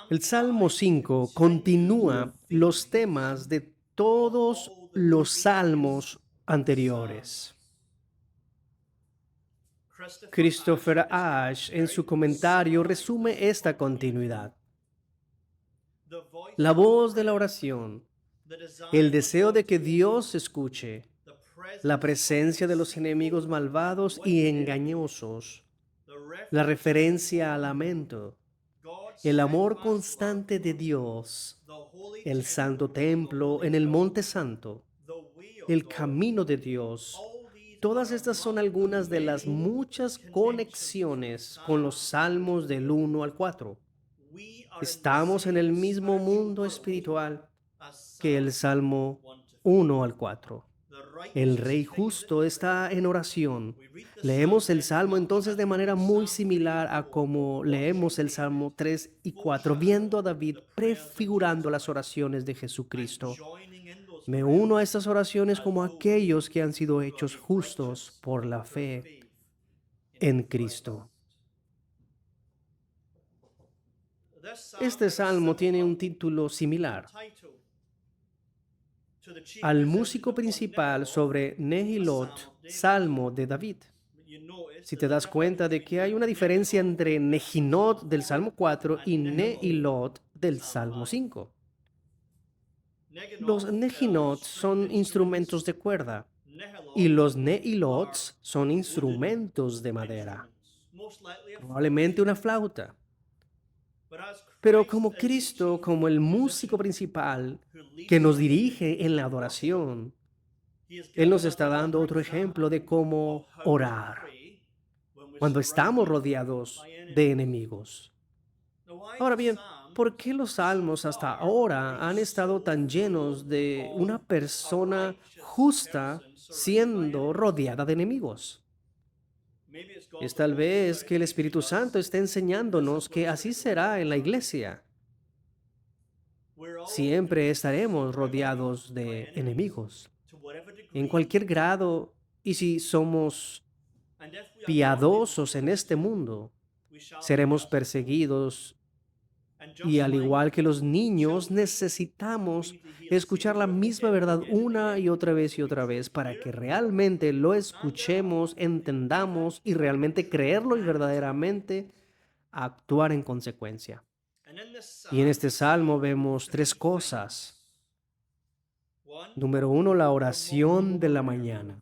El Salmo 5 continúa los temas de todos los salmos anteriores. Christopher Ash en su comentario resume esta continuidad. La voz de la oración, el deseo de que Dios escuche, la presencia de los enemigos malvados y engañosos, la referencia al lamento, el amor constante de Dios, el santo templo en el monte santo, el camino de Dios. Todas estas son algunas de las muchas conexiones con los salmos del 1 al 4. Estamos en el mismo mundo espiritual que el Salmo 1 al 4. El Rey justo está en oración. Leemos el Salmo entonces de manera muy similar a como leemos el Salmo 3 y 4, viendo a David prefigurando las oraciones de Jesucristo. Me uno a estas oraciones como aquellos que han sido hechos justos por la fe en Cristo. Este salmo tiene un título similar al músico principal sobre Nehilot, Salmo de David. Si te das cuenta de que hay una diferencia entre Nejinot del Salmo 4 y Nehilot del Salmo 5. Los Nejinot son instrumentos de cuerda y los Nehilots son instrumentos de madera, probablemente una flauta. Pero como Cristo, como el músico principal que nos dirige en la adoración, Él nos está dando otro ejemplo de cómo orar cuando estamos rodeados de enemigos. Ahora bien, ¿por qué los salmos hasta ahora han estado tan llenos de una persona justa siendo rodeada de enemigos? Es tal vez que el Espíritu Santo está enseñándonos que así será en la iglesia. Siempre estaremos rodeados de enemigos, en cualquier grado, y si somos piadosos en este mundo, seremos perseguidos. Y al igual que los niños, necesitamos escuchar la misma verdad una y otra vez para que realmente lo escuchemos, entendamos y realmente creerlo y verdaderamente actuar en consecuencia. Y en este salmo vemos tres cosas. Número uno, la oración de la mañana.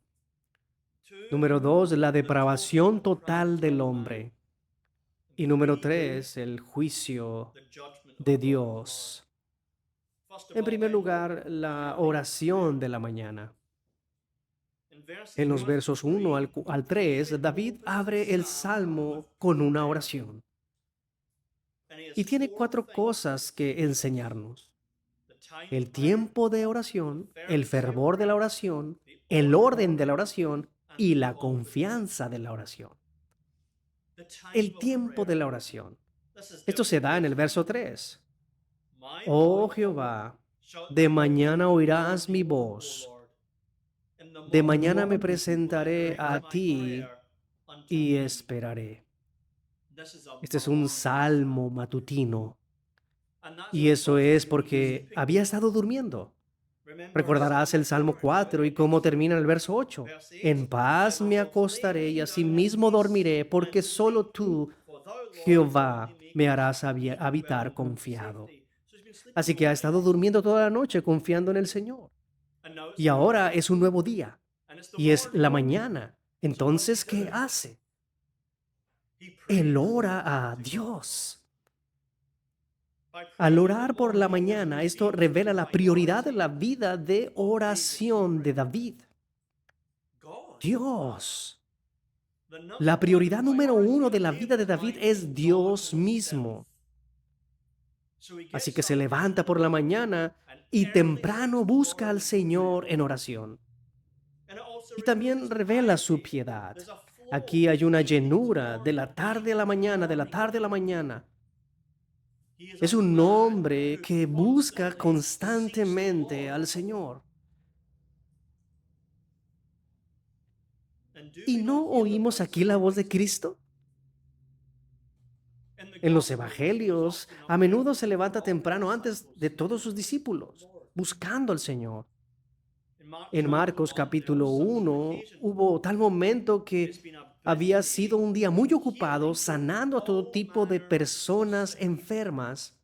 Número dos, la depravación total del hombre. Y número tres, el juicio de Dios. En primer lugar, la oración de la mañana. En los versos 1 al 3, David abre el salmo con una oración. Y tiene cuatro cosas que enseñarnos: el tiempo de oración, el fervor de la oración, el orden de la oración y la confianza de la oración. El tiempo de la oración. Esto se da en el verso 3. Oh Jehová, de mañana oirás mi voz. De mañana me presentaré a ti y esperaré. Este es un salmo matutino. Y eso es porque había estado durmiendo. Recordarás el Salmo 4 y cómo termina el verso 8. En paz me acostaré y asimismo dormiré, porque solo tú, Jehová, me harás habitar confiado. Así que ha estado durmiendo toda la noche confiando en el Señor. Y ahora es un nuevo día y es la mañana. Entonces, ¿qué hace? Él ora a Dios. Al orar por la mañana, esto revela la prioridad de la vida de oración de David. Dios. La prioridad número uno de la vida de David es Dios mismo. Así que se levanta por la mañana y temprano busca al Señor en oración. Y también revela su piedad. Aquí hay una llenura de la tarde a la mañana, de la tarde a la mañana. Es un hombre que busca constantemente al Señor. ¿Y no oímos aquí la voz de Cristo? En los evangelios, a menudo se levanta temprano antes de todos sus discípulos, buscando al Señor. En Marcos capítulo 1 hubo tal momento que había sido un día muy ocupado sanando a todo tipo de personas enfermas.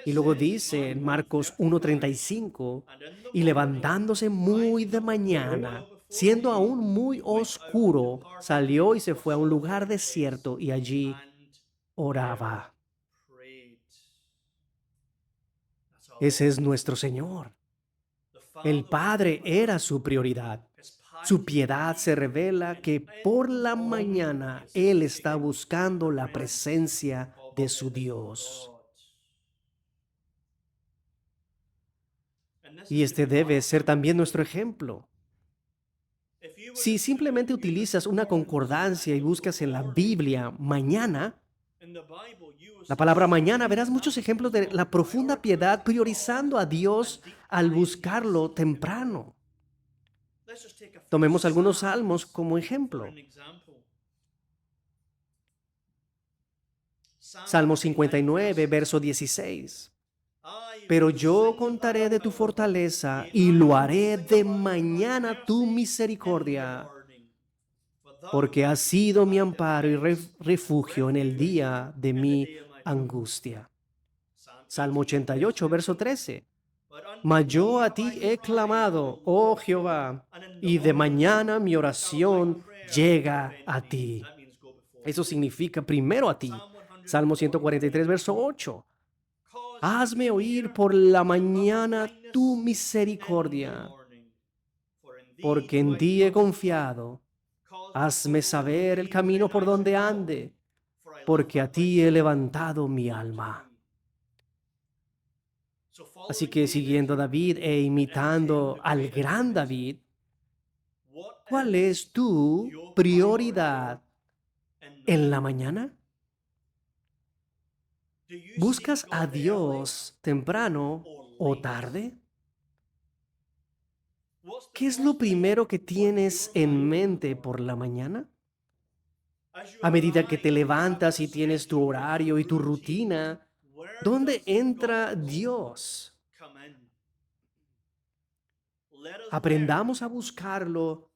Y luego dice en Marcos 1:35, y levantándose muy de mañana, siendo aún muy oscuro, salió y se fue a un lugar desierto y allí oraba. Ese es nuestro Señor. El Padre era su prioridad. Su piedad se revela que por la mañana Él está buscando la presencia de su Dios. Y este debe ser también nuestro ejemplo. Si simplemente utilizas una concordancia y buscas en la Biblia mañana, la palabra mañana, verás muchos ejemplos de la profunda piedad priorizando a Dios al buscarlo temprano. Tomemos algunos salmos como ejemplo. Salmo 59, verso 16. Pero yo contaré de tu fortaleza y lo haré de mañana tu misericordia, porque has sido mi amparo y refugio en el día de mi angustia. Salmo 88, verso 13. Mas yo a ti he clamado, oh Jehová, y de mañana mi oración llega a ti. Eso significa primero a ti. Salmo 143, verso 8. Hazme oír por la mañana tu misericordia, porque en ti he confiado. Hazme saber el camino por donde ande, porque a ti he levantado mi alma. Así que siguiendo a David e imitando al gran David, ¿cuál es tu prioridad en la mañana? ¿Buscas a Dios temprano o tarde? ¿Qué es lo primero que tienes en mente por la mañana? A medida que te levantas y tienes tu horario y tu rutina, ¿dónde entra Dios? Aprendamos a buscarlo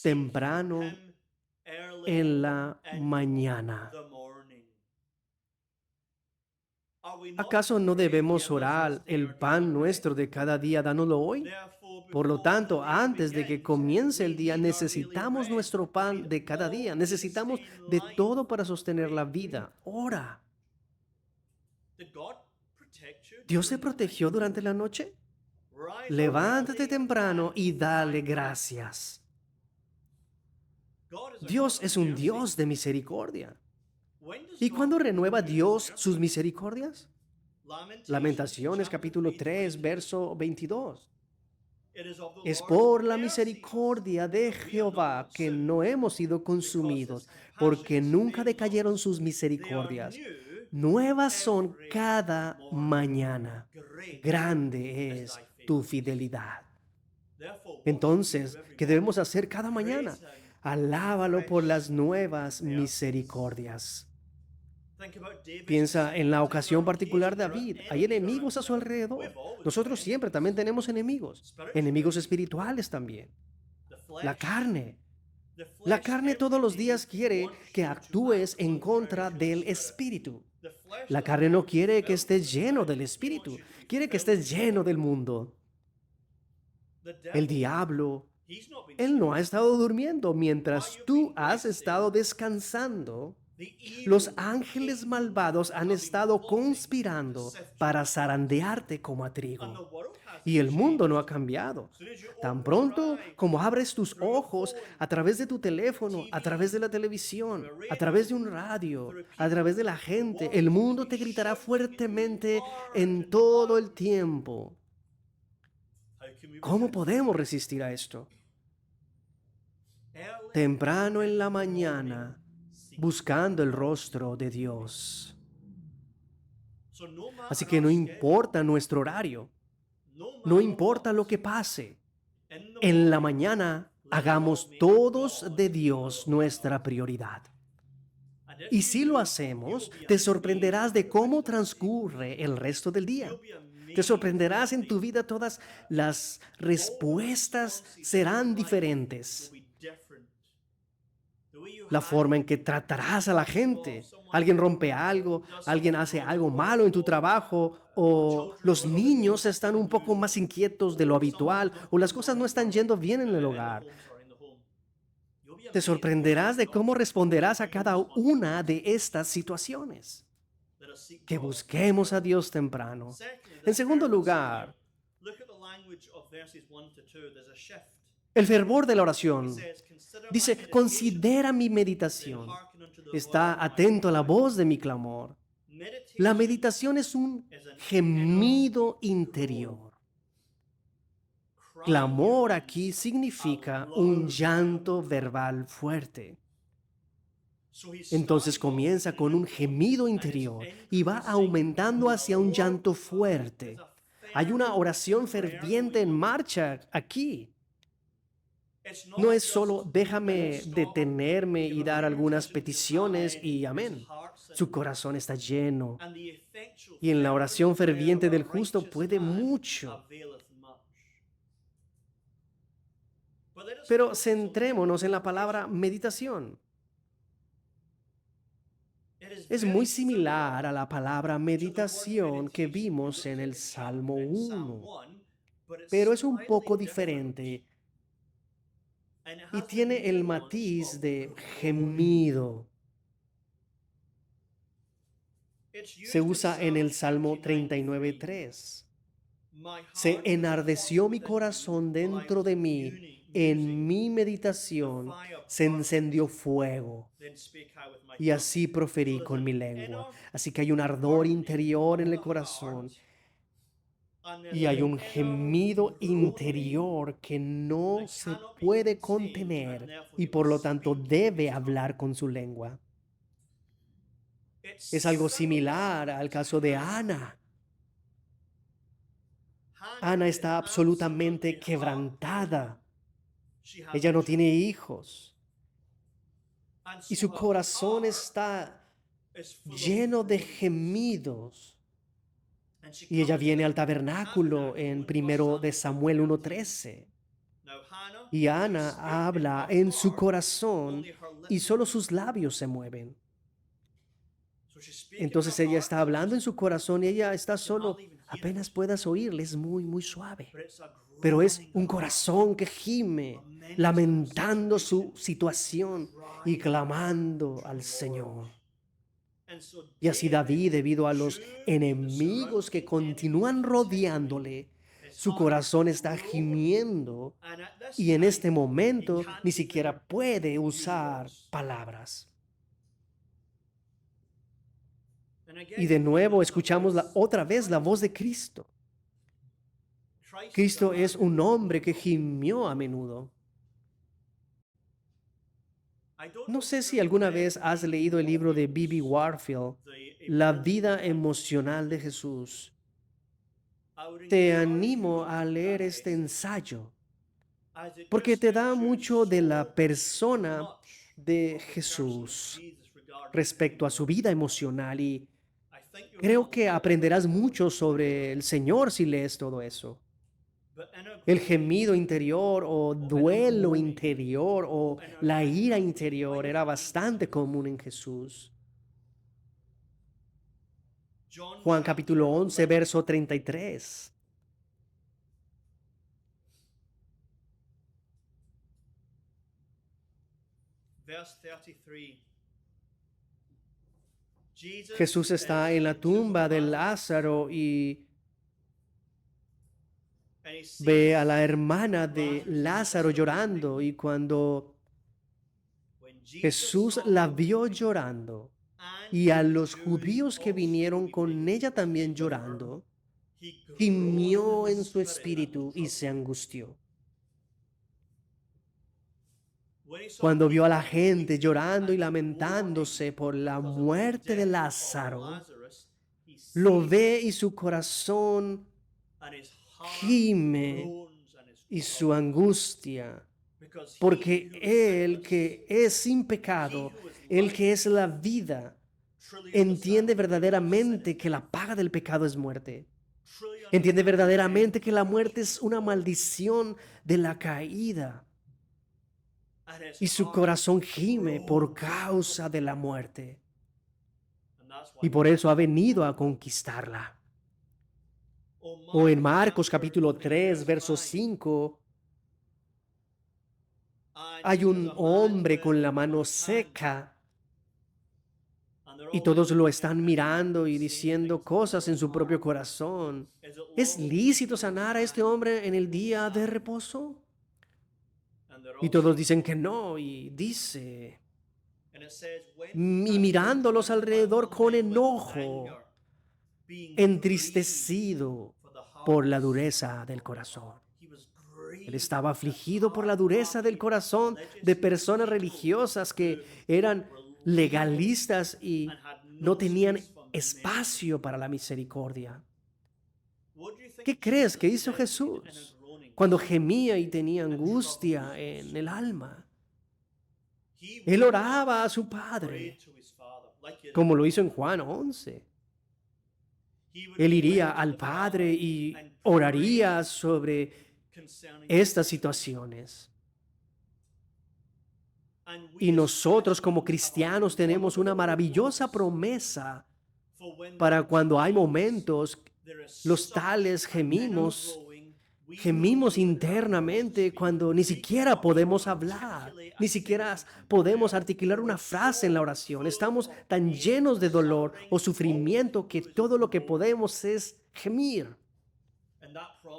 temprano en la mañana. ¿Acaso no debemos orar el pan nuestro de cada día, dánoslo hoy? Por lo tanto, antes de que comience el día, necesitamos nuestro pan de cada día. Necesitamos de todo para sostener la vida. Ora. ¿Dios te protegió durante la noche? Levántate temprano y dale gracias. Dios es un Dios de misericordia. ¿Y cuándo renueva Dios sus misericordias? Lamentaciones capítulo 3, verso 22. Es por la misericordia de Jehová que no hemos sido consumidos, porque nunca decayeron sus misericordias. Nuevas son cada mañana. Grande es tu fidelidad. Entonces, ¿qué debemos hacer cada mañana? Alábalo por las nuevas misericordias. Piensa en la ocasión particular de David. Hay enemigos a su alrededor. Nosotros siempre también tenemos enemigos. Enemigos espirituales también. La carne. La carne todos los días quiere que actúes en contra del espíritu. La carne no quiere que estés lleno del espíritu. Quiere que estés lleno del mundo. El diablo, él no ha estado durmiendo mientras tú has estado descansando. Los ángeles malvados han estado conspirando para zarandearte como a trigo. Y el mundo no ha cambiado. Tan pronto como abres tus ojos a través de tu teléfono, a través de la televisión, a través de un radio, a través de la gente, el mundo te gritará fuertemente en todo el tiempo. ¿Cómo podemos resistir a esto? Temprano en la mañana, buscando el rostro de Dios. Así que no importa nuestro horario, no importa lo que pase, en la mañana hagamos todos de Dios nuestra prioridad. Y si lo hacemos, te sorprenderás de cómo transcurre el resto del día. Te sorprenderás en tu vida, todas las respuestas serán diferentes. La forma en que tratarás a la gente. Alguien rompe algo, alguien hace algo malo en tu trabajo, o los niños están un poco más inquietos de lo habitual, o las cosas no están yendo bien en el hogar. Te sorprenderás de cómo responderás a cada una de estas situaciones. Que busquemos a Dios temprano. En segundo lugar, el fervor de la oración. Dice, considera mi meditación. Está atento a la voz de mi clamor. La meditación es un gemido interior. Clamor aquí significa un llanto verbal fuerte. Entonces comienza con un gemido interior y va aumentando hacia un llanto fuerte. Hay una oración ferviente en marcha aquí. No es solo déjame detenerme y dar algunas peticiones y amén. Su corazón está lleno y en la oración ferviente del justo puede mucho. Pero centrémonos en la palabra meditación. Es muy similar a la palabra meditación que vimos en el Salmo 1, pero es un poco diferente y tiene el matiz de gemido. Se usa en el Salmo 39:3. Se enardeció mi corazón dentro de mí, en mi meditación se encendió fuego. Y así proferí con mi lengua. Así que hay un ardor interior en el corazón y hay un gemido interior que no se puede contener y por lo tanto debe hablar con su lengua. Es algo similar al caso de Ana. Ana está absolutamente quebrantada. Ella no tiene hijos y su corazón está lleno de gemidos. Y ella viene al tabernáculo en 1 Samuel 1:13. Y Ana habla en su corazón y solo sus labios se mueven. Entonces ella está hablando en su corazón y ella está solo, apenas puedas oírle, es muy, muy suave. Pero es un corazón que gime, lamentando su situación y clamando al Señor. Y así David, debido a los enemigos que continúan rodeándole, su corazón está gimiendo y en este momento ni siquiera puede usar palabras. Y de nuevo escuchamos otra vez la voz de Cristo. Cristo es un hombre que gimió a menudo. No sé si alguna vez has leído el libro de B.B. Warfield, La vida emocional de Jesús. Te animo a leer este ensayo porque te da mucho de la persona de Jesús respecto a su vida emocional y creo que aprenderás mucho sobre el Señor si lees todo eso. El gemido interior o duelo interior o la ira interior era bastante común en Jesús. Juan capítulo 11, verso 33. Jesús está en la tumba de Lázaro y ve a la hermana de Lázaro llorando y cuando Jesús la vio llorando y a los judíos que vinieron con ella también llorando, gimió en su espíritu y se angustió. Cuando vio a la gente llorando y lamentándose por la muerte de Lázaro, lo ve y su corazón gime y su angustia, porque él que es sin pecado, el que es la vida, entiende verdaderamente que la paga del pecado es muerte. Entiende verdaderamente que la muerte es una maldición de la caída. Y su corazón gime por causa de la muerte. Y por eso ha venido a conquistarla. O en Marcos capítulo 3, verso 5, hay un hombre con la mano seca y todos lo están mirando y diciendo cosas en su propio corazón. ¿Es lícito sanar a este hombre en el día de reposo? Y todos dicen que no, y dice, y mirándolos alrededor con enojo, entristecido por la dureza del corazón. Él estaba afligido por la dureza del corazón de personas religiosas que eran legalistas y no tenían espacio para la misericordia. ¿Qué crees que hizo Jesús cuando gemía y tenía angustia en el alma? Él oraba a su Padre, como lo hizo en Juan 11. Él iría al Padre y oraría sobre estas situaciones. Y nosotros como cristianos tenemos una maravillosa promesa para cuando hay momentos, los tales gemimos internamente cuando ni siquiera podemos hablar, ni siquiera podemos articular una frase en la oración. Estamos tan llenos de dolor o sufrimiento que todo lo que podemos es gemir.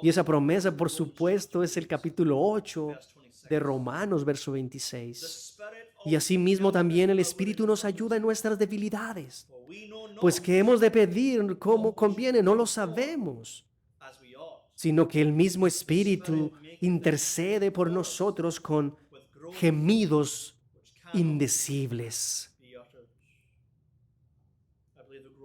Y esa promesa, por supuesto, es el capítulo 8 de Romanos, verso 26. Y asimismo también el Espíritu nos ayuda en nuestras debilidades. Pues que hemos de pedir como conviene, no lo sabemos, sino que el mismo Espíritu intercede por nosotros con gemidos indecibles.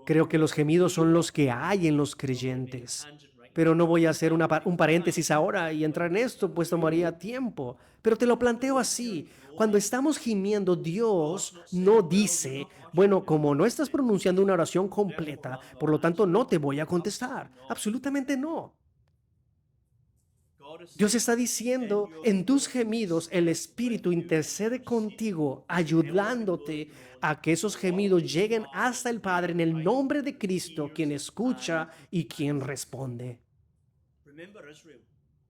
Creo que los gemidos son los que hay en los creyentes. Pero no voy a hacer un paréntesis ahora y entrar en esto, pues tomaría tiempo. Pero te lo planteo así. Cuando estamos gimiendo, Dios no dice, bueno, como no estás pronunciando una oración completa, por lo tanto no te voy a contestar. Absolutamente no. Dios está diciendo, en tus gemidos el Espíritu intercede contigo, ayudándote a que esos gemidos lleguen hasta el Padre en el nombre de Cristo, quien escucha y quien responde.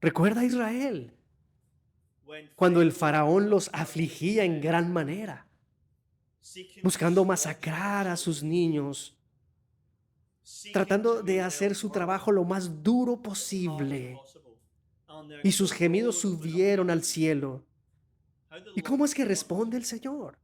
Recuerda a Israel, cuando el faraón los afligía en gran manera, buscando masacrar a sus niños, tratando de hacer su trabajo lo más duro posible. Y sus gemidos subieron al cielo. ¿Y cómo es que responde el Señor?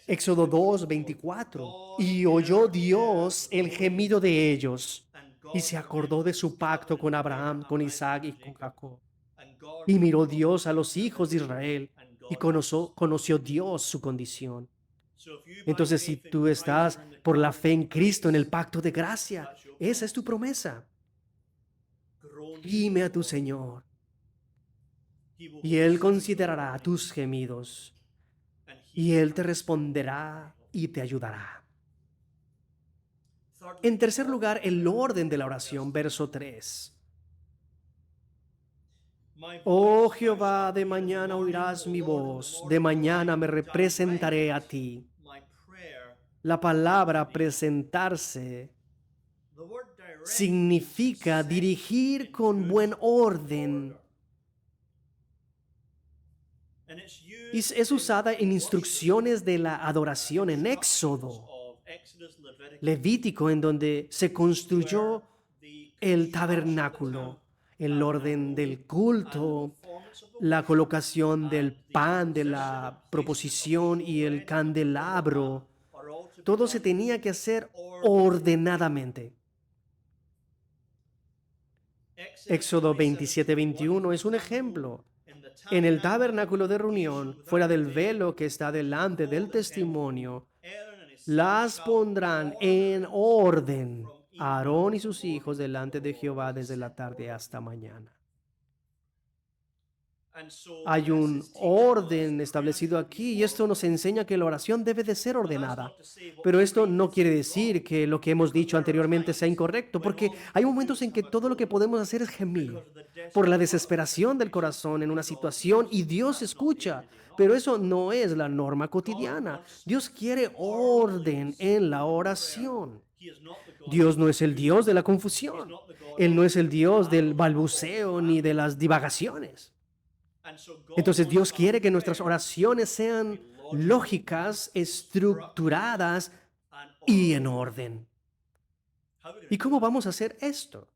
Éxodo 2, 24. Y oyó Dios el gemido de ellos, y se acordó de su pacto con Abraham, con Isaac y con Jacob. Y miró Dios a los hijos de Israel, y conoció Dios su condición. Entonces, si tú estás por la fe en Cristo en el pacto de gracia, esa es tu promesa. Gime a tu Señor, y Él considerará tus gemidos, y Él te responderá y te ayudará. En tercer lugar, el orden de la oración, verso 3. Oh Jehová, de mañana oirás mi voz, de mañana me representaré a ti. La palabra presentarse significa dirigir con buen orden. Y es usada en instrucciones de la adoración en Éxodo, Levítico, en donde se construyó el tabernáculo, el orden del culto, la colocación del pan, de la proposición y el candelabro. Todo se tenía que hacer ordenadamente. Éxodo 27-21 es un ejemplo. En el tabernáculo de reunión, fuera del velo que está delante del testimonio, las pondrán en orden Aarón y sus hijos delante de Jehová desde la tarde hasta mañana. Hay un orden establecido aquí y esto nos enseña que la oración debe de ser ordenada. Pero esto no quiere decir que lo que hemos dicho anteriormente sea incorrecto, porque hay momentos en que todo lo que podemos hacer es gemir por la desesperación del corazón en una situación y Dios escucha. Pero eso no es la norma cotidiana. Dios quiere orden en la oración. Dios no es el Dios de la confusión. Él no es el Dios del balbuceo ni de las divagaciones. Entonces Dios quiere que nuestras oraciones sean lógicas, estructuradas y en orden. ¿Y cómo vamos a hacer esto?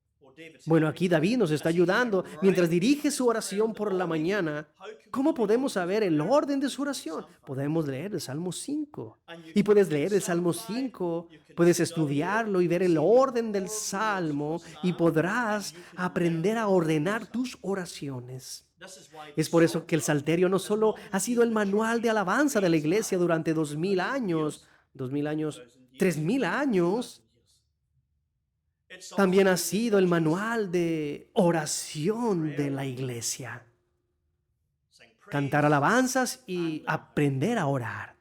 Bueno, aquí David nos está ayudando mientras dirige su oración por la mañana. ¿Cómo podemos saber el orden de su oración? Podemos leer el Salmo 5. Y puedes leer el Salmo 5, puedes estudiarlo y ver el orden del Salmo y podrás aprender a ordenar tus oraciones. Es por eso que el Salterio no solo ha sido el manual de alabanza de la iglesia durante 2000 años, 3000 años, también ha sido el manual de oración de la iglesia. Cantar alabanzas y aprender a orar.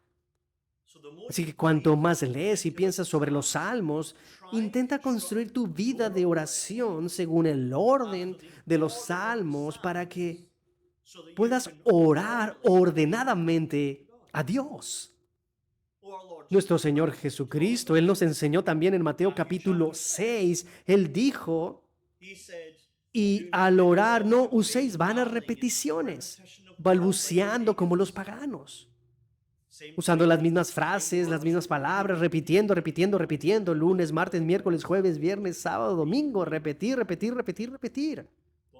Así que cuanto más lees y piensas sobre los salmos, intenta construir tu vida de oración según el orden de los salmos para que puedas orar ordenadamente a Dios. Nuestro Señor Jesucristo, Él nos enseñó también en Mateo capítulo 6, Él dijo, y al orar no uséis vanas repeticiones, balbuceando como los paganos, usando las mismas frases, las mismas palabras, repitiendo, repitiendo, repitiendo, lunes, martes, miércoles, jueves, viernes, sábado, domingo, repetir, repetir, repetir, repetir.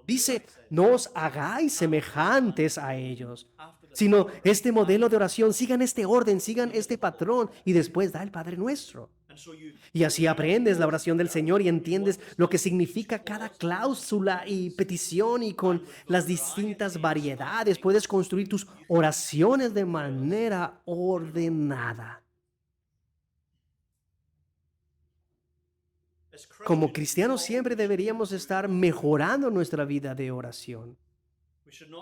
Dice, no os hagáis semejantes a ellos, sino este modelo de oración, sigan este orden, sigan este patrón y después da el Padre Nuestro. Y así aprendes la oración del Señor y entiendes lo que significa cada cláusula y petición y con las distintas variedades puedes construir tus oraciones de manera ordenada. Como cristianos siempre deberíamos estar mejorando nuestra vida de oración.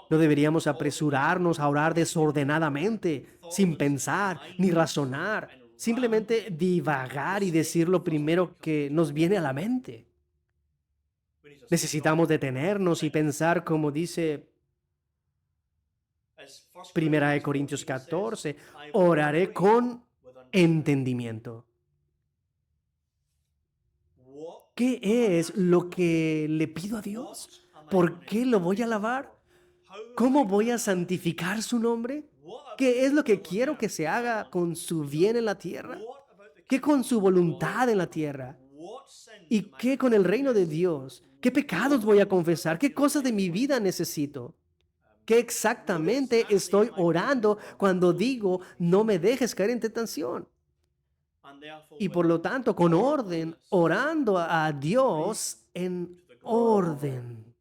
No deberíamos apresurarnos a orar desordenadamente, sin pensar ni razonar, simplemente divagar y decir lo primero que nos viene a la mente. Necesitamos detenernos y pensar como dice 1 Corintios 14, oraré con entendimiento. ¿Qué es lo que le pido a Dios? ¿Por qué lo voy a alabar? ¿Cómo voy a santificar su nombre? ¿Qué es lo que quiero que se haga con su bien en la tierra? ¿Qué con su voluntad en la tierra? ¿Y qué con el reino de Dios? ¿Qué pecados voy a confesar? ¿Qué cosas de mi vida necesito? ¿Qué exactamente estoy orando cuando digo no me dejes caer en tentación? Y por lo tanto, con orden, orando a Dios en orden.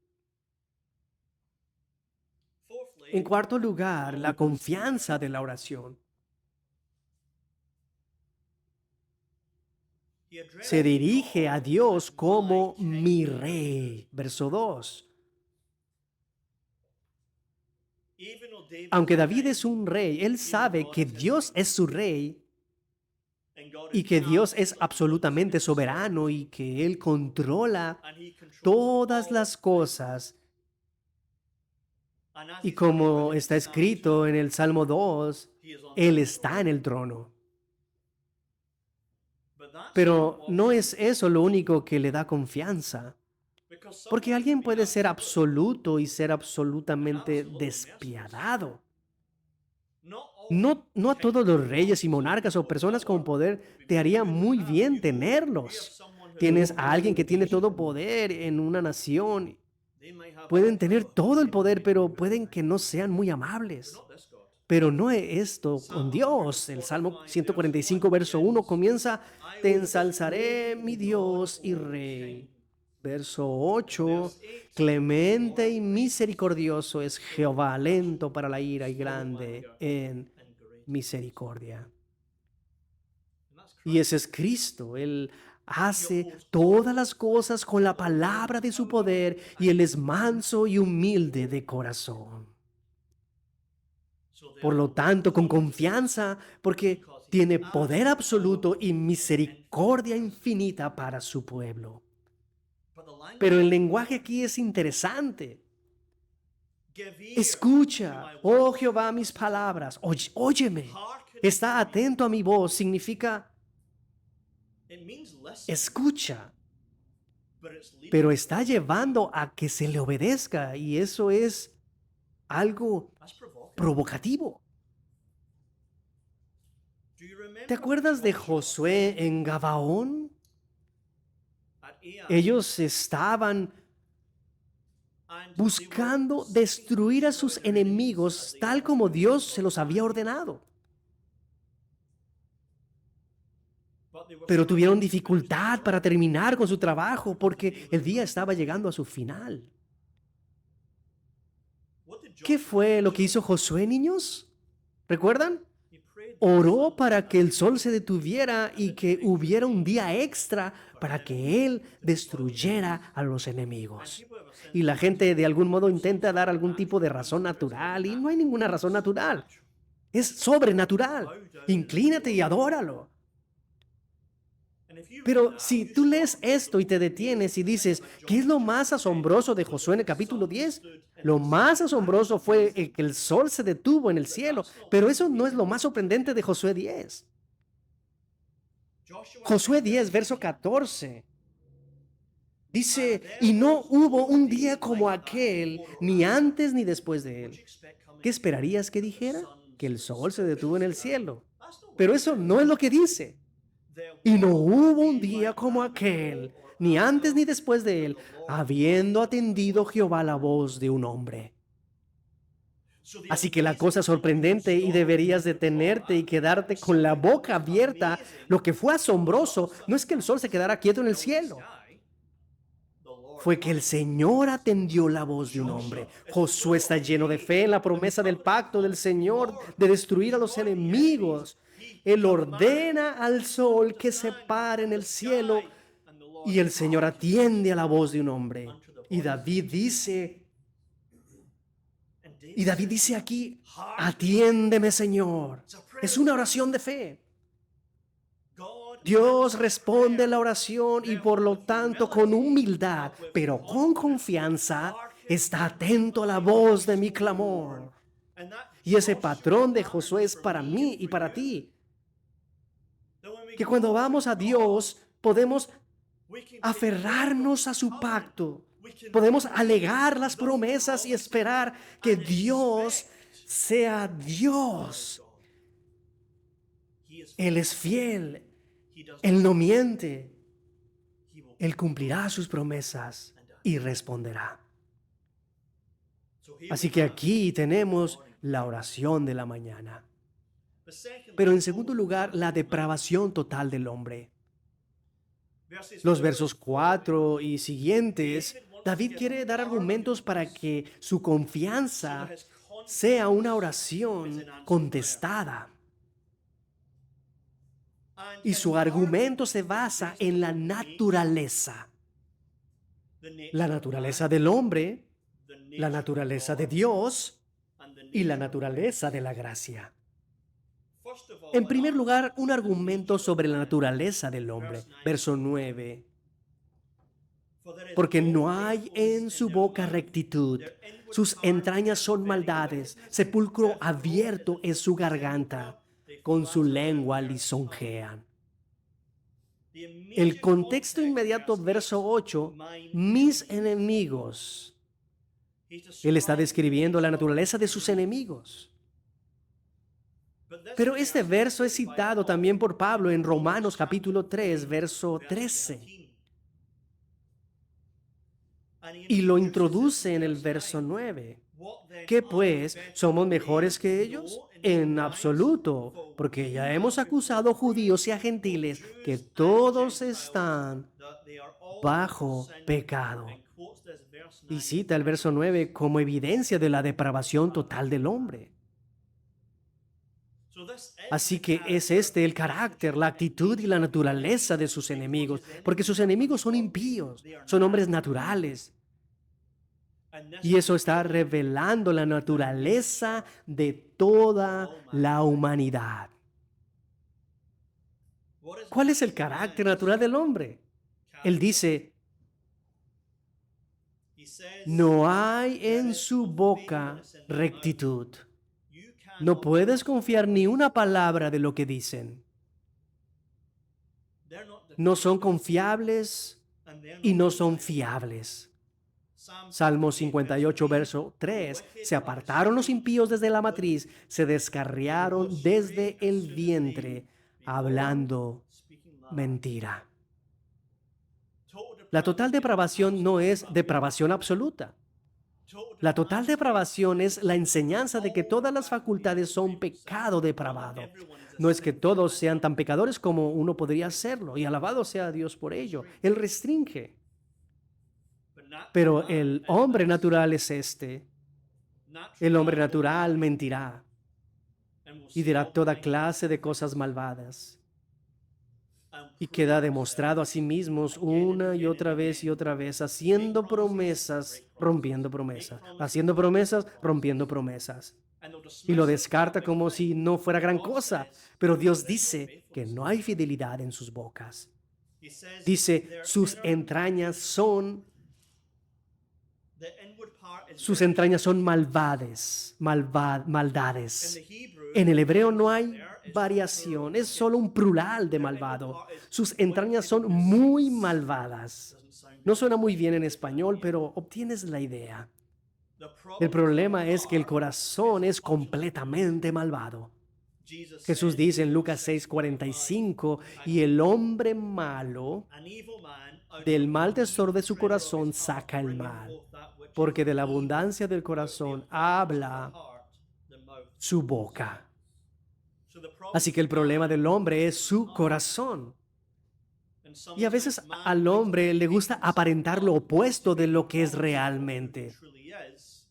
En cuarto lugar, la confianza de la oración. Se dirige a Dios como mi rey. Verso 2. Aunque David es un rey, él sabe que Dios es su rey y que Dios es absolutamente soberano y que Él controla todas las cosas. Y como está escrito en el Salmo 2, Él está en el trono. Pero no es eso lo único que le da confianza. Porque alguien puede ser absoluto y ser absolutamente despiadado. No a todos los reyes y monarcas o personas con poder te haría muy bien tenerlos. Tienes a alguien que tiene todo poder en una nación. Pueden tener todo el poder, pero pueden que no sean muy amables. Pero no es esto con Dios. El Salmo 145, verso 1 comienza, te ensalzaré mi Dios y Rey. Verso 8, clemente y misericordioso es Jehová, lento para la ira y grande en misericordia. Y ese es Cristo. Él hace todas las cosas con la palabra de su poder y Él es manso y humilde de corazón. Por lo tanto, con confianza, porque tiene poder absoluto y misericordia infinita para su pueblo. Pero el lenguaje aquí es interesante. Escucha, oh Jehová, mis palabras. Óyeme. Está atento a mi voz significa escucha, pero está llevando a que se le obedezca y eso es algo provocativo. ¿Te acuerdas de Josué en Gabaón? Ellos estaban buscando destruir a sus enemigos tal como Dios se los había ordenado. Pero tuvieron dificultad para terminar con su trabajo porque el día estaba llegando a su final. ¿Qué fue lo que hizo Josué, niños? ¿Recuerdan? Oró para que el sol se detuviera y que hubiera un día extra para que él destruyera a los enemigos. Y la gente de algún modo intenta dar algún tipo de razón natural y no hay ninguna razón natural. Es sobrenatural. Inclínate y adóralo. Pero si tú lees esto y te detienes y dices, ¿qué es lo más asombroso de Josué en el capítulo 10? Lo más asombroso fue que el sol se detuvo en el cielo, pero eso no es lo más sorprendente de Josué 10. Josué 10, verso 14. Dice, y no hubo un día como aquel, ni antes ni después de él. ¿Qué esperarías que dijera? Que el sol se detuvo en el cielo. Pero eso no es lo que dice. Y no hubo un día como aquel, ni antes ni después de él, habiendo atendido Jehová la voz de un hombre. Así que la cosa sorprendente y deberías detenerte y quedarte con la boca abierta, lo que fue asombroso no es que el sol se quedara quieto en el cielo, fue que el Señor atendió la voz de un hombre. Josué está lleno de fe en la promesa del pacto del Señor de destruir a los enemigos. Él ordena al sol que se pare en el cielo y el Señor atiende a la voz de un hombre. Y David dice aquí, atiéndeme, Señor. Es una oración de fe. Dios responde la oración y por lo tanto con humildad, pero con confianza, está atento a la voz de mi clamor. Y ese patrón de Josué es para mí y para ti. Que cuando vamos a Dios podemos aferrarnos a su pacto. Podemos alegar las promesas y esperar que Dios sea Dios. Él es fiel. Él no miente. Él cumplirá sus promesas y responderá. Así que aquí tenemos la oración de la mañana. Pero en segundo lugar, la depravación total del hombre. Los versos 4 y siguientes, David quiere dar argumentos para que su confianza sea una oración contestada. Y su argumento se basa en la naturaleza. La naturaleza del hombre, la naturaleza de Dios y la naturaleza de la gracia. En primer lugar, un argumento sobre la naturaleza del hombre. Verso 9. Porque no hay en su boca rectitud, sus entrañas son maldades, sepulcro abierto es su garganta, con su lengua lisonjean. El contexto inmediato, verso 8, mis enemigos. Él está describiendo la naturaleza de sus enemigos. Pero este verso es citado también por Pablo en Romanos capítulo 3, verso 13. Y lo introduce en el verso 9. ¿Qué pues? ¿Somos mejores que ellos? En absoluto, porque ya hemos acusado judíos y a gentiles que todos están bajo pecado. Y cita el verso 9 como evidencia de la depravación total del hombre. Así que es este el carácter, la actitud y la naturaleza de sus enemigos, porque sus enemigos son impíos, son hombres naturales. Y eso está revelando la naturaleza de toda la humanidad. ¿Cuál es el carácter natural del hombre? Él dice, no hay en su boca rectitud. No puedes confiar ni una palabra de lo que dicen. No son confiables y no son fiables. Salmo 58, verso 3. Se apartaron los impíos desde la matriz, se descarriaron desde el vientre, hablando mentira. La total depravación no es depravación absoluta. La total depravación es la enseñanza de que todas las facultades son pecado depravado. No es que todos sean tan pecadores como uno podría hacerlo, y alabado sea Dios por ello. Él restringe. Pero el hombre natural es este. El hombre natural mentirá y dirá toda clase de cosas malvadas. Y queda demostrado a sí mismos una y otra vez, haciendo promesas, rompiendo promesas, haciendo promesas, rompiendo promesas. Y lo descarta como si no fuera gran cosa. Pero Dios dice que no hay fidelidad en sus bocas. Dice, sus entrañas son maldades. En el hebreo no hay variación, es solo un plural de malvado. Sus entrañas son muy malvadas. No suena muy bien en español, pero obtienes la idea. El problema es que el corazón es completamente malvado. Jesús dice en Lucas 6:45, y el hombre malo del mal tesoro de su corazón saca el mal, porque de la abundancia del corazón habla su boca. Así que el problema del hombre es su corazón. Y a veces al hombre le gusta aparentar lo opuesto de lo que es realmente.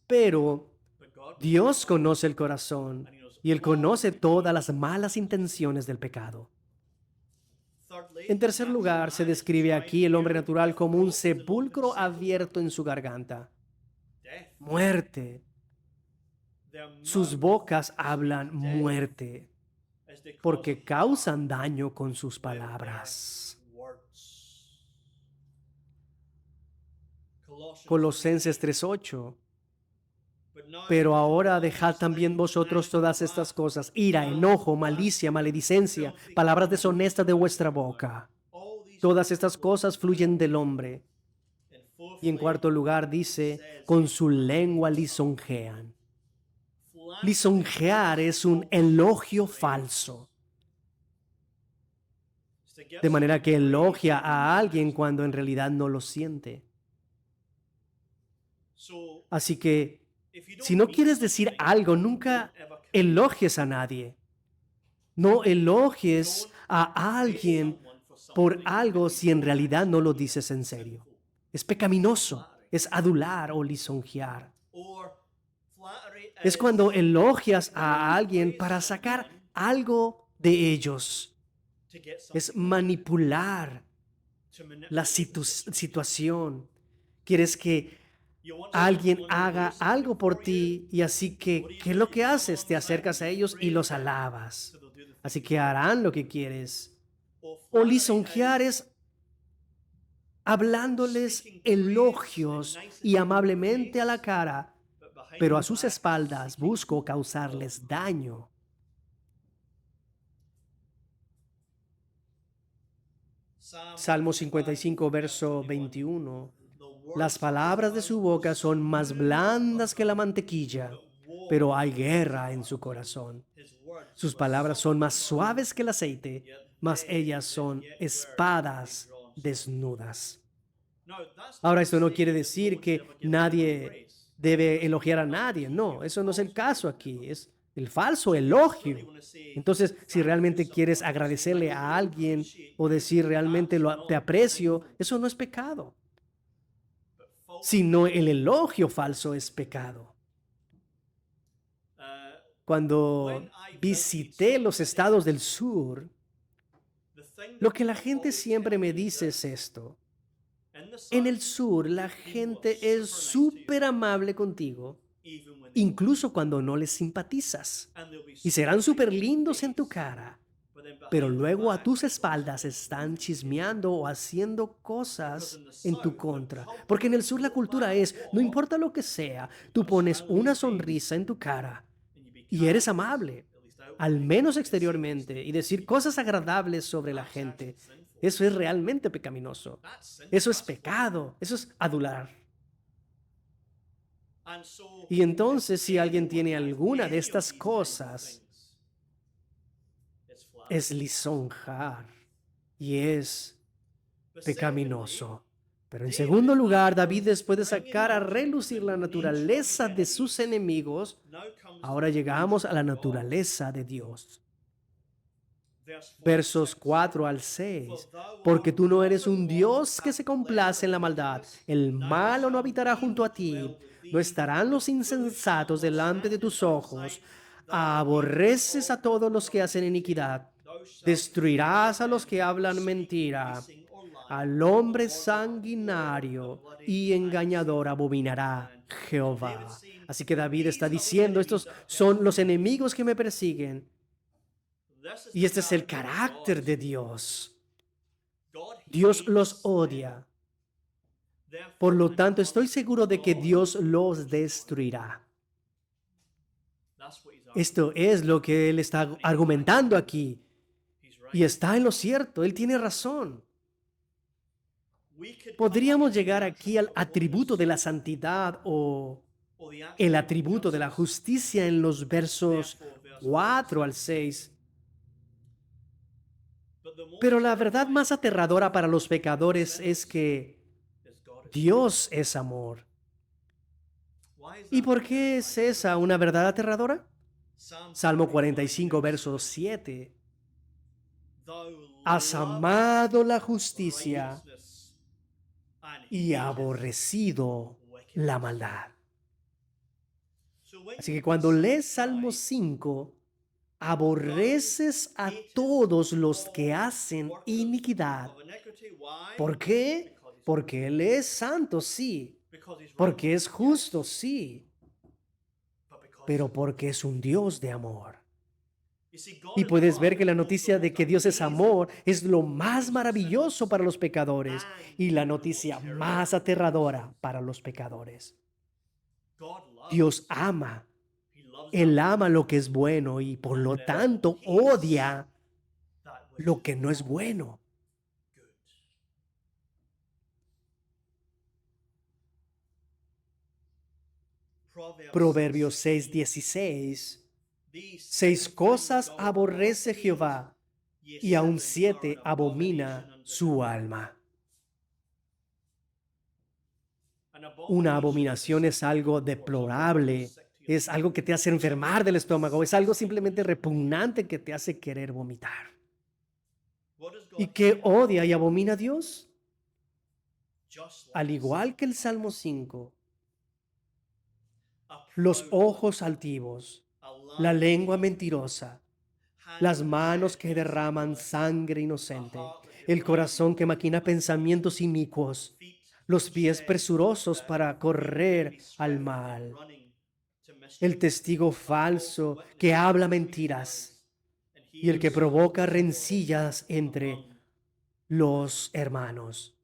Pero Dios conoce el corazón y Él conoce todas las malas intenciones del pecado. En tercer lugar, se describe aquí el hombre natural como un sepulcro abierto en su garganta. Muerte. Sus bocas hablan muerte, porque causan daño con sus palabras. Colosenses 3:8. Pero ahora dejad también vosotros todas estas cosas: ira, enojo, malicia, maledicencia, palabras deshonestas de vuestra boca. Todas estas cosas fluyen del hombre. Y en cuarto lugar dice, con su lengua lisonjean. Lisonjear es un elogio falso. De manera que elogia a alguien cuando en realidad no lo siente. Así que, si no quieres decir algo, nunca elogies a nadie. No elogies a alguien por algo si en realidad no lo dices en serio. Es pecaminoso, es adular o lisonjear. Es cuando elogias a alguien para sacar algo de ellos. Es manipular la situación. Quieres que alguien haga algo por ti y así que, ¿qué es lo que haces? Te acercas a ellos y los alabas. Así que harán lo que quieres. O lisonjear es hablándoles elogios y amablemente a la cara, pero a sus espaldas busco causarles daño. Salmo 55, verso 21. Las palabras de su boca son más blandas que la mantequilla, pero hay guerra en su corazón. Sus palabras son más suaves que el aceite, mas ellas son espadas desnudas. Ahora, esto no quiere decir que nadie debe elogiar a nadie. No, eso no es el caso aquí. Es el falso elogio. Entonces, si realmente quieres agradecerle a alguien o decir realmente te aprecio, eso no es pecado. Sino el elogio falso es pecado. Cuando visité los estados del sur, lo que la gente siempre me dice es esto. En el sur, la gente es súper amable contigo, incluso cuando no les simpatizas. Y serán súper lindos en tu cara, pero luego a tus espaldas están chismeando o haciendo cosas en tu contra. Porque en el sur la cultura es, no importa lo que sea, tú pones una sonrisa en tu cara y eres amable, al menos exteriormente, y decir cosas agradables sobre la gente. Eso es realmente pecaminoso. Eso es pecado. Eso es adular. Y entonces, si alguien tiene alguna de estas cosas, es lisonjar y es pecaminoso. Pero en segundo lugar, David, después de sacar a relucir la naturaleza de sus enemigos, ahora llegamos a la naturaleza de Dios. Versos 4 al 6. Porque tú no eres un Dios que se complace en la maldad. El malo no habitará junto a ti. No estarán los insensatos delante de tus ojos. Aborreces a todos los que hacen iniquidad. Destruirás a los que hablan mentira. Al hombre sanguinario y engañador abominará Jehová. Así que David está diciendo, estos son los enemigos que me persiguen. Y este es el carácter de Dios. Dios los odia. Por lo tanto, estoy seguro de que Dios los destruirá. Esto es lo que él está argumentando aquí. Y está en lo cierto, él tiene razón. Podríamos llegar aquí al atributo de la santidad o el atributo de la justicia en los versos 4 al 6. Pero la verdad más aterradora para los pecadores es que Dios es amor. ¿Y por qué es esa una verdad aterradora? Salmo 45, verso 7. Has amado la justicia y aborrecido la maldad. Así que cuando lees Salmo 5, aborreces a todos los que hacen iniquidad. ¿Por qué? Porque Él es santo, sí. Porque es justo, sí. Pero porque es un Dios de amor. Y puedes ver que la noticia de que Dios es amor es lo más maravilloso para los pecadores y la noticia más aterradora para los pecadores. Dios ama. Él ama lo que es bueno y por lo tanto odia lo que no es bueno. Proverbios 6:16. 6 cosas aborrece Jehová y aun 7 abomina su alma. Una abominación es algo deplorable, es algo que te hace enfermar del estómago, es algo simplemente repugnante que te hace querer vomitar. ¿Y qué odia y abomina Dios? Al igual que el Salmo 5, los ojos altivos, la lengua mentirosa, las manos que derraman sangre inocente, el corazón que maquina pensamientos inicuos, los pies presurosos para correr al mal, el testigo falso que habla mentiras y el que provoca rencillas entre los hermanos.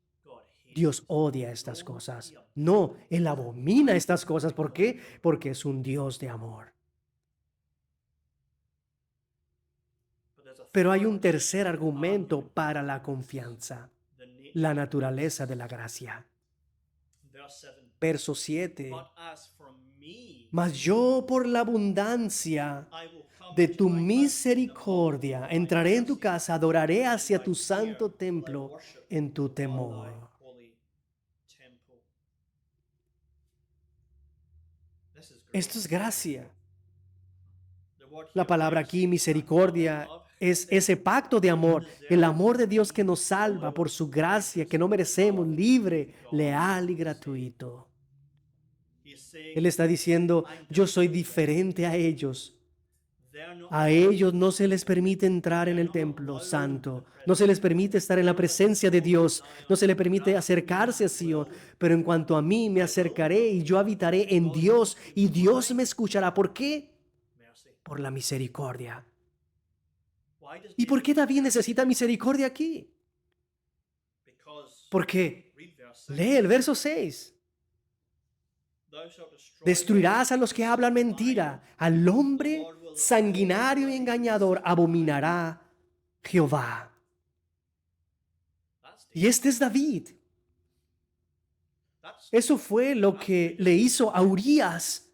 Dios odia estas cosas. No, Él abomina estas cosas. ¿Por qué? Porque es un Dios de amor. Pero hay un tercer argumento para la confianza, la naturaleza de la gracia. Verso 7. Mas yo por la abundancia de tu misericordia entraré en tu casa, adoraré hacia tu santo templo en tu temor. Esto es gracia. La palabra aquí, misericordia, es ese pacto de amor, el amor de Dios que nos salva por su gracia, que no merecemos, libre, leal y gratuito. Él está diciendo, yo soy diferente a ellos. A ellos no se les permite entrar en el templo santo, no se les permite estar en la presencia de Dios, no se les permite acercarse a Sion, pero en cuanto a mí me acercaré y yo habitaré en Dios y Dios me escuchará. ¿Por qué? Por la misericordia. ¿Y por qué David necesita misericordia aquí? Porque lee el verso 6. Destruirás a los que hablan mentira, al hombre sanguinario y engañador abominará Jehová. Y este es David. Eso fue lo que le hizo a Urías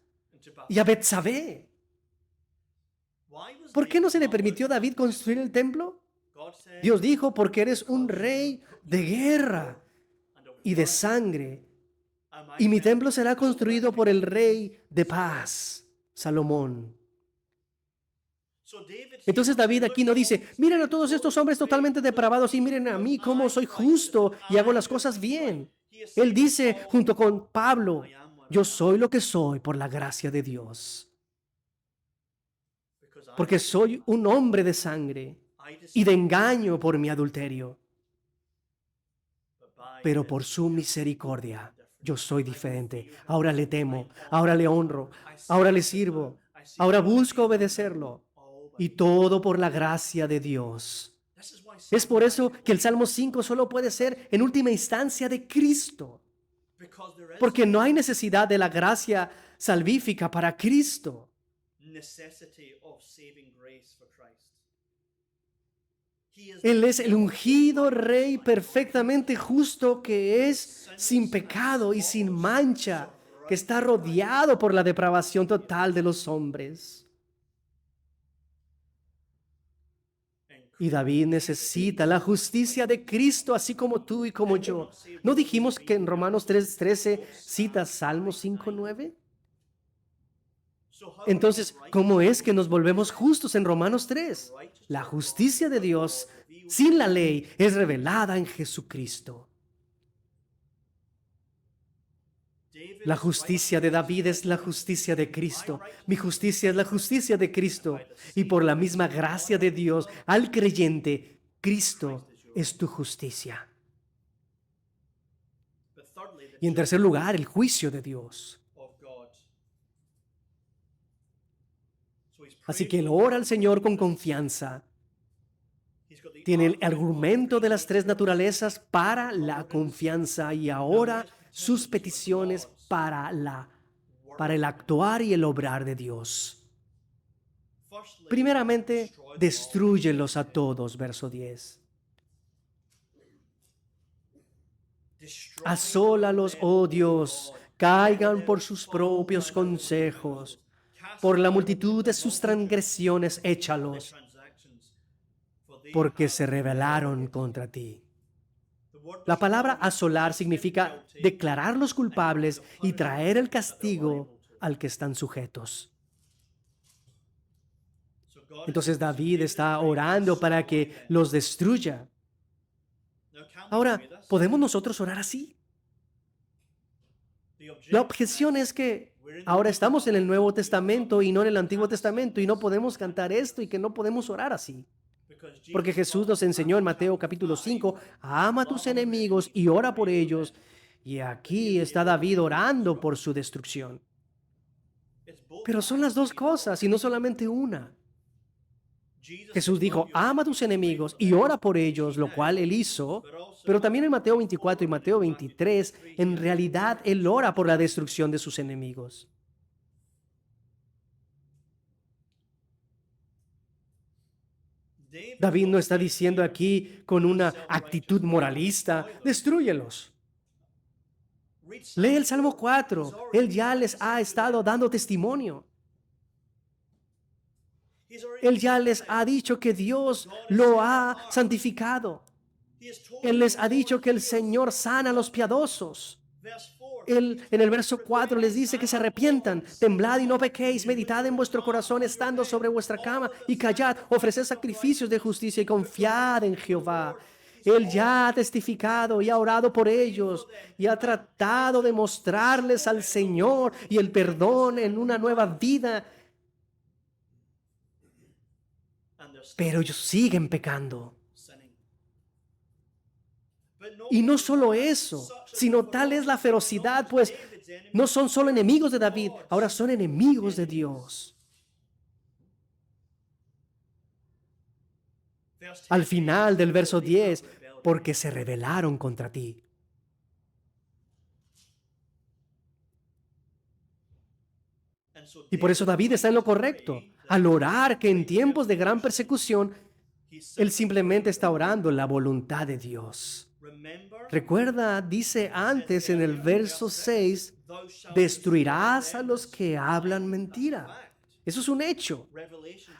y a Betsabé. ¿Por qué no se le permitió a David construir el templo? Dios dijo, porque eres un rey de guerra y de sangre, y mi templo será construido por el rey de paz, Salomón. Entonces David aquí no dice, miren a todos estos hombres totalmente depravados y miren a mí cómo soy justo y hago las cosas bien. Él dice junto con Pablo, yo soy lo que soy por la gracia de Dios. Porque soy un hombre de sangre y de engaño por mi adulterio. Pero por su misericordia yo soy diferente. Ahora le temo, ahora le honro, ahora le sirvo, ahora busco obedecerlo. Y todo por la gracia de Dios. Es por eso que el Salmo 5 solo puede ser en última instancia de Cristo. Porque no hay necesidad de la gracia salvífica para Cristo. Él es el ungido Rey perfectamente justo que es sin pecado y sin mancha, que está rodeado por la depravación total de los hombres. Y David necesita la justicia de Cristo, así como tú y como yo. ¿No dijimos que en Romanos 3:13 cita Salmo 5:9? Entonces, ¿cómo es que nos volvemos justos en Romanos 3? La justicia de Dios sin la ley es revelada en Jesucristo. La justicia de David es la justicia de Cristo. Mi justicia es la justicia de Cristo. Y por la misma gracia de Dios, al creyente, Cristo es tu justicia. Y en tercer lugar, el juicio de Dios. Así que él ora al Señor con confianza. Tiene el argumento de las tres naturalezas para la confianza y ahora sus peticiones para el actuar y el obrar de Dios. Primeramente, destrúyelos a todos, verso 10. Asólalos, oh Dios, caigan por sus propios consejos, por la multitud de sus transgresiones échalos, porque se rebelaron contra ti. La palabra asolar significa declararlos culpables y traer el castigo al que están sujetos. Entonces David está orando para que los destruya. Ahora, ¿podemos nosotros orar así? La objeción es que ahora estamos en el Nuevo Testamento y no en el Antiguo Testamento y no podemos cantar esto y que no podemos orar así. Porque Jesús nos enseñó en Mateo capítulo 5, ama a tus enemigos y ora por ellos. Y aquí está David orando por su destrucción. Pero son las dos cosas y no solamente una. Jesús dijo, ama a tus enemigos y ora por ellos, lo cual él hizo. Pero también en Mateo 24 y Mateo 23, en realidad él ora por la destrucción de sus enemigos. David no está diciendo aquí con una actitud moralista, destrúyelos. Lee el Salmo 4, él ya les ha estado dando testimonio. Él ya les ha dicho que Dios lo ha santificado. Él les ha dicho que el Señor sana a los piadosos. Él en el verso 4 les dice que se arrepientan, temblad y no pequéis, meditad en vuestro corazón estando sobre vuestra cama y callad, ofreced sacrificios de justicia y confiad en Jehová. Él ya ha testificado y ha orado por ellos y ha tratado de mostrarles al Señor y el perdón en una nueva vida. pero ellos siguen pecando. Y no solo eso, sino tal es la ferocidad, pues no son solo enemigos de David, ahora son enemigos de Dios. Al final del verso 10, porque se rebelaron contra ti. Y por eso David está en lo correcto. Al orar que en tiempos de gran persecución, él simplemente está orando la voluntad de Dios. Recuerda, dice antes en el verso 6, destruirás a los que hablan mentira. Eso es un hecho.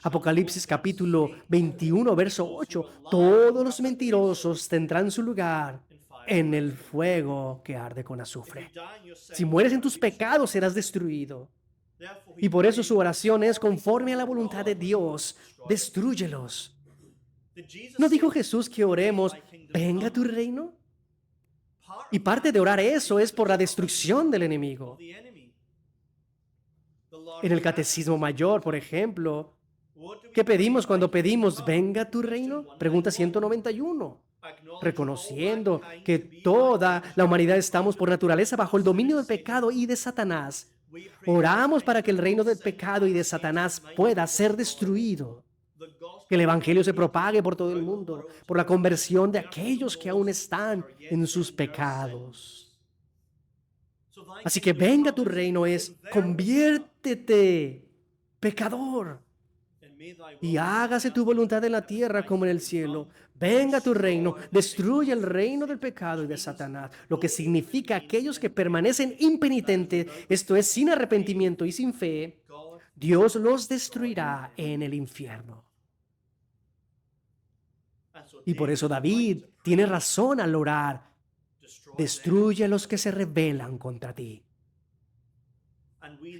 Apocalipsis capítulo 21, verso 8. Todos los mentirosos tendrán su lugar en el fuego que arde con azufre. Si mueres en tus pecados, serás destruido. Y por eso su oración es conforme a la voluntad de Dios. Destrúyelos. ¿No dijo Jesús que oremos, venga tu reino? Y parte de orar eso es por la destrucción del enemigo. En el Catecismo Mayor, por ejemplo, ¿qué pedimos cuando pedimos venga tu reino? Pregunta 191. Reconociendo que toda la humanidad estamos por naturaleza bajo el dominio del pecado y de Satanás. Oramos para que el reino del pecado y de Satanás pueda ser destruido. Que el evangelio se propague por todo el mundo, por la conversión de aquellos que aún están en sus pecados. Así que venga tu reino es, conviértete, pecador, y hágase tu voluntad en la tierra como en el cielo. Venga tu reino, destruye el reino del pecado y de Satanás, lo que significa aquellos que permanecen impenitentes, esto es, sin arrepentimiento y sin fe, Dios los destruirá en el infierno. Y por eso David tiene razón al orar, destruye a los que se rebelan contra ti.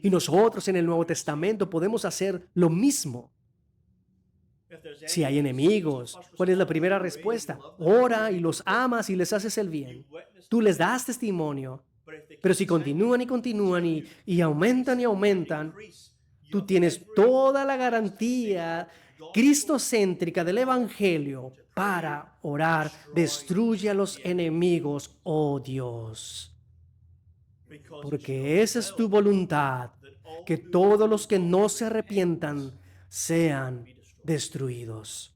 Y nosotros en el Nuevo Testamento podemos hacer lo mismo. Si hay enemigos, ¿cuál es la primera respuesta? Ora y los amas y les haces el bien. Tú les das testimonio. Pero si continúan y continúan y aumentan y aumentan, tú tienes toda la garantía cristocéntrica del Evangelio para orar, destruye a los enemigos, oh Dios. Porque esa es tu voluntad, que todos los que no se arrepientan sean destruidos.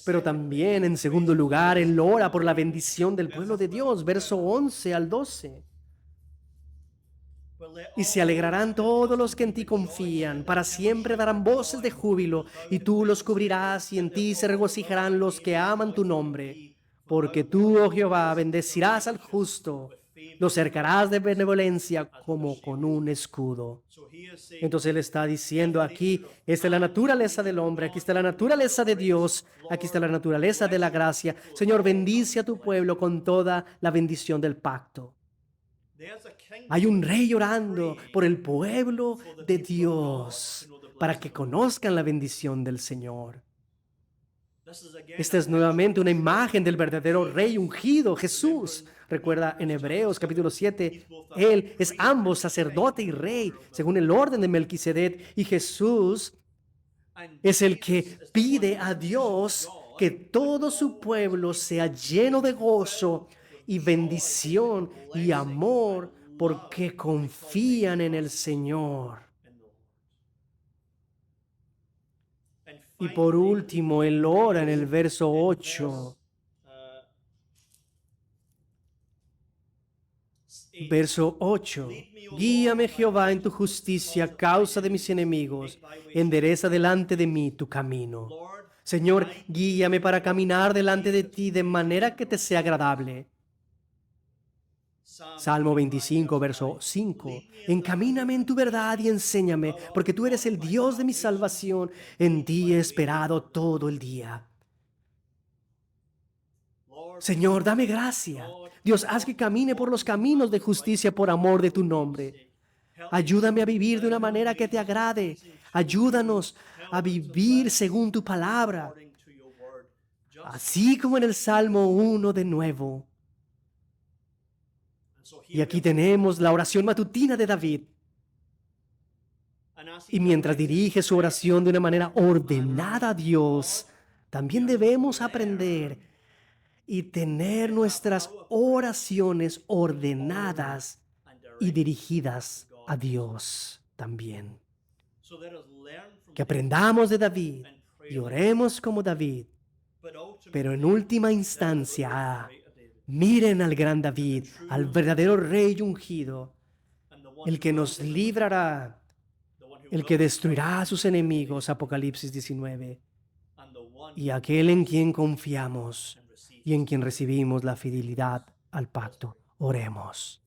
Pero también, en segundo lugar, él ora por la bendición del pueblo de Dios, verso 11 al 12. Y se alegrarán todos los que en ti confían, para siempre darán voces de júbilo, y tú los cubrirás, y en ti se regocijarán los que aman tu nombre. Porque tú, oh Jehová, bendecirás al justo, lo cercarás de benevolencia como con un escudo. Entonces él está diciendo aquí, esta es la naturaleza del hombre, aquí está la naturaleza de Dios, aquí está la naturaleza de la gracia. Señor, bendice a tu pueblo con toda la bendición del pacto. Hay un rey orando por el pueblo de Dios para que conozcan la bendición del Señor. Esta es nuevamente una imagen del verdadero rey ungido, Jesús. Recuerda en Hebreos capítulo 7, Él es ambos sacerdote y rey, según el orden de Melquisedec, y Jesús es el que pide a Dios que todo su pueblo sea lleno de gozo y bendición y amor porque confían en el Señor. Y por último, él ora en el verso 8. Verso 8. Guíame, Jehová, en tu justicia a causa de mis enemigos. Endereza delante de mí tu camino. Señor, guíame para caminar delante de ti de manera que te sea agradable. Salmo 25, verso 5. Encamíname en tu verdad y enséñame, porque tú eres el Dios de mi salvación. En ti he esperado todo el día. Señor, dame gracia. Dios, haz que camine por los caminos de justicia por amor de tu nombre. Ayúdame a vivir de una manera que te agrade. Ayúdanos a vivir según tu palabra. Así como en el Salmo 1 de nuevo. Y aquí tenemos la oración matutina de David. Y mientras dirige su oración de una manera ordenada a Dios, también debemos aprender y tener nuestras oraciones ordenadas y dirigidas a Dios también. Que aprendamos de David y oremos como David, pero en última instancia, miren al gran David, al verdadero rey ungido, el que nos librará, el que destruirá a sus enemigos, Apocalipsis 19, y aquel en quien confiamos y en quien recibimos la fidelidad al pacto. Oremos.